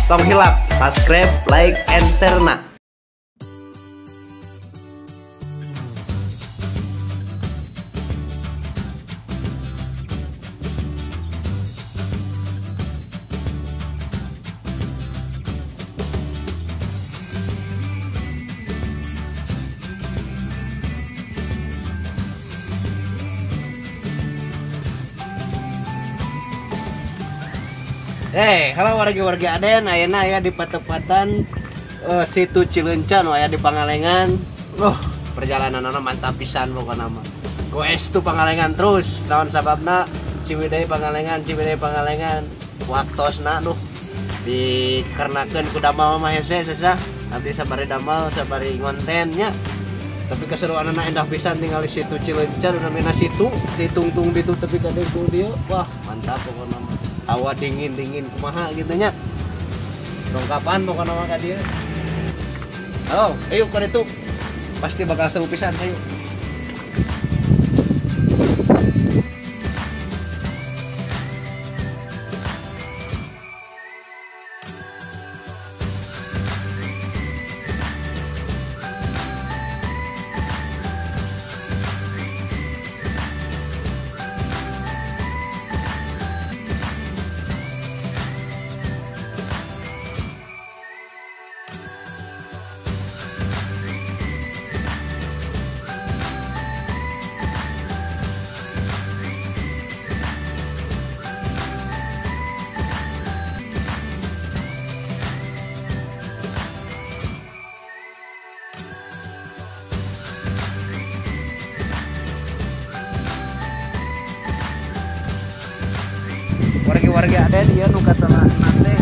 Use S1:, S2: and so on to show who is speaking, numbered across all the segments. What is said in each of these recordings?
S1: Tong hilap, subscribe, like, and share na. Halo warga-warga Aden, ayeuna aya di patepatan situ Cileuncan aya di Pangalengan. Perjalananna mantap pisan pokona mah. Goes tu Pangalengan terus. Naon sababna? Ciwidey Pangalengan, waktosna dikarenakeun ku damal mah hese sesah. Abdi sabari damal, sabari ngontennya. Tapi keseruanana endah pisan tinggal di situ Cileuncan, namina situ ditungtung ditu tepi ka dieu. Wah, mantap pokona mah. Hawa dingin kumaha gitu nya. Dongkapan pokoknya mah ka dieu. Halo, ayo ka ditu. Pasti bakal seru pisan ayo. Warga ada dia nu katalah nate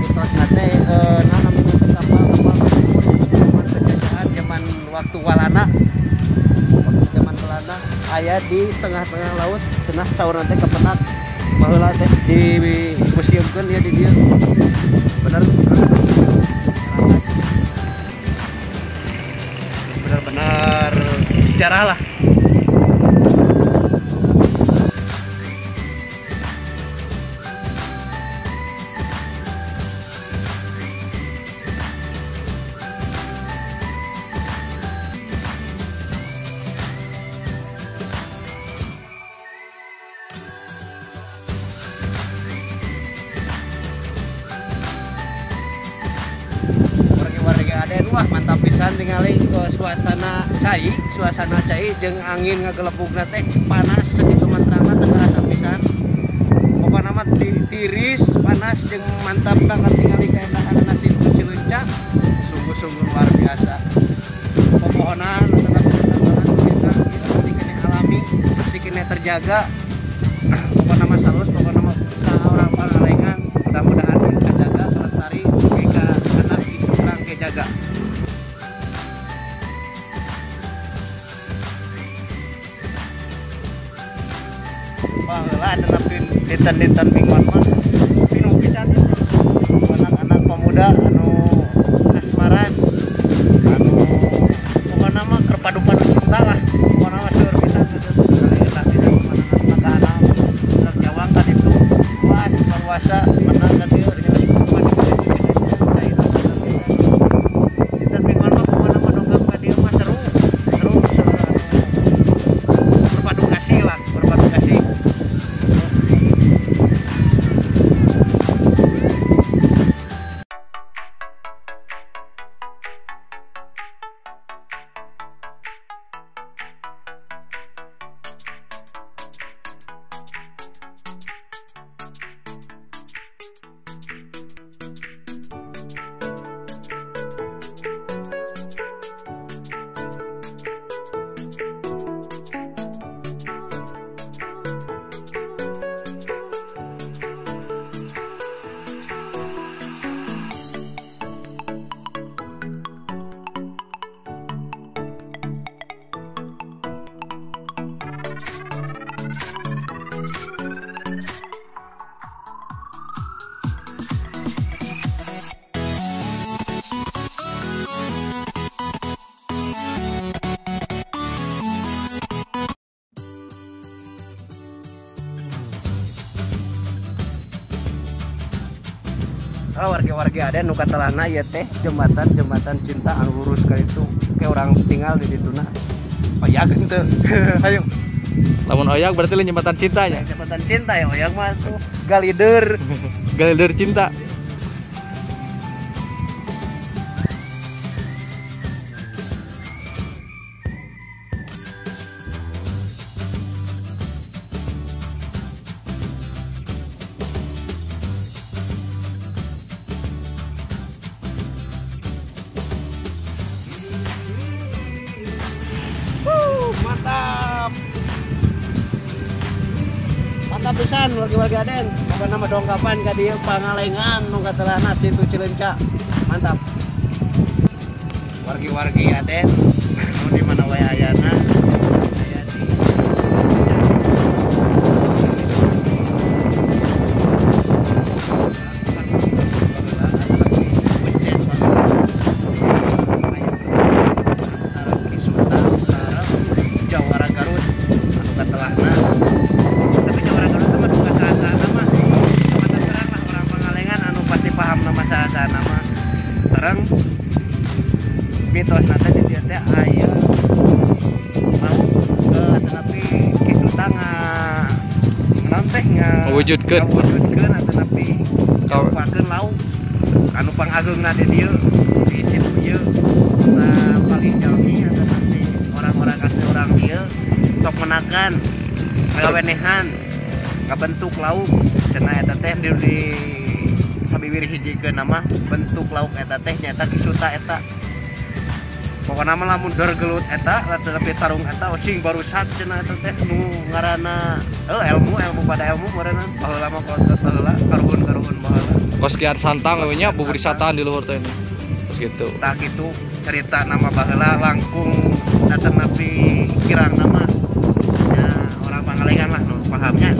S1: kitos nate namina kapal zaman penjajahan zaman waktu walana aya di tengah-tengah laut cenah saur nate kepenak baheula teh di museumkeun dia di dieu benar sejarah lah. Warga Aden wah mantap pisan tingali ke suasana cai jeung angin ngagelepugna teh panas sakitu mantrangna teu ngarasa pisan. Pokona mah tiris panas jeung mantap tangkat tingali kaendahanna situ Cileuncan sungguh luar biasa. Pepohonan tengah alami masih kene terjaga. Pokona mah salut, pokona mah orang Pangalengan mudah-mudahan dijaga lestari ka anak itu urang ke jaga. Baheula ada dinten mingguan mah bingung pisan anak-anak pemuda anu asmaran anu pokona mah keur padu-padu cinta lah. Pokona mah seueur pisan eta bisa makanan truk jawang kan itu luas luasa menang ka dieu dengan lingkungan dinten mingguan mah pokona mah dongkap ka dieu mah seru berpadu kasih. Oh, warga-warga ada nu katelahna ieu teh jembatan cinta anu lurus ka itu ke orang tinggal di dituna. Oyak henteu. Ayo.
S2: Lamun oyak berarti lain jembatan cinta nya.
S1: Jembatan cinta ya oyak mah tuh galider.
S2: Galider cinta.
S1: Mantap pisan warga-warga Aden. Pokoknya nama dongkapan ka dieu Pangalengan nu katelahna Situ Cileunca. Mantap. Wargi-wargi Aden nu di mana wae ayana. Aya di Jawara Garut anu katelahna. Saha nama sareng mitos nanti di dia teh aya mau tapi kitu tangga naon teh
S2: mewujudkeun
S1: tapi kaupakeun lauk anu pangageungna di dieu di situ ieu nah paling jalmi atau nanti orang-orang asli orang dieu sok menakan ngawenehan ngabentuk lauk cenah eta teh di sabibir hijikeun nama bentuk lauk eta teh nyaeta kisuta eta. Pokona mah lamun deur gelut eta tapi tarung eta osing barusan cenah eta teh nu ngaranna ilmu pada ilmu ngaranna baheula mah kontot baheula karuhun baheula.
S2: Kos kiat santang we nya bubur sataan di luhur teh. Terus gitu.
S1: Tah kitu cerita nama baheula langkung datang napi kirang nama ya orang Pangalengan lah nu pahamnya.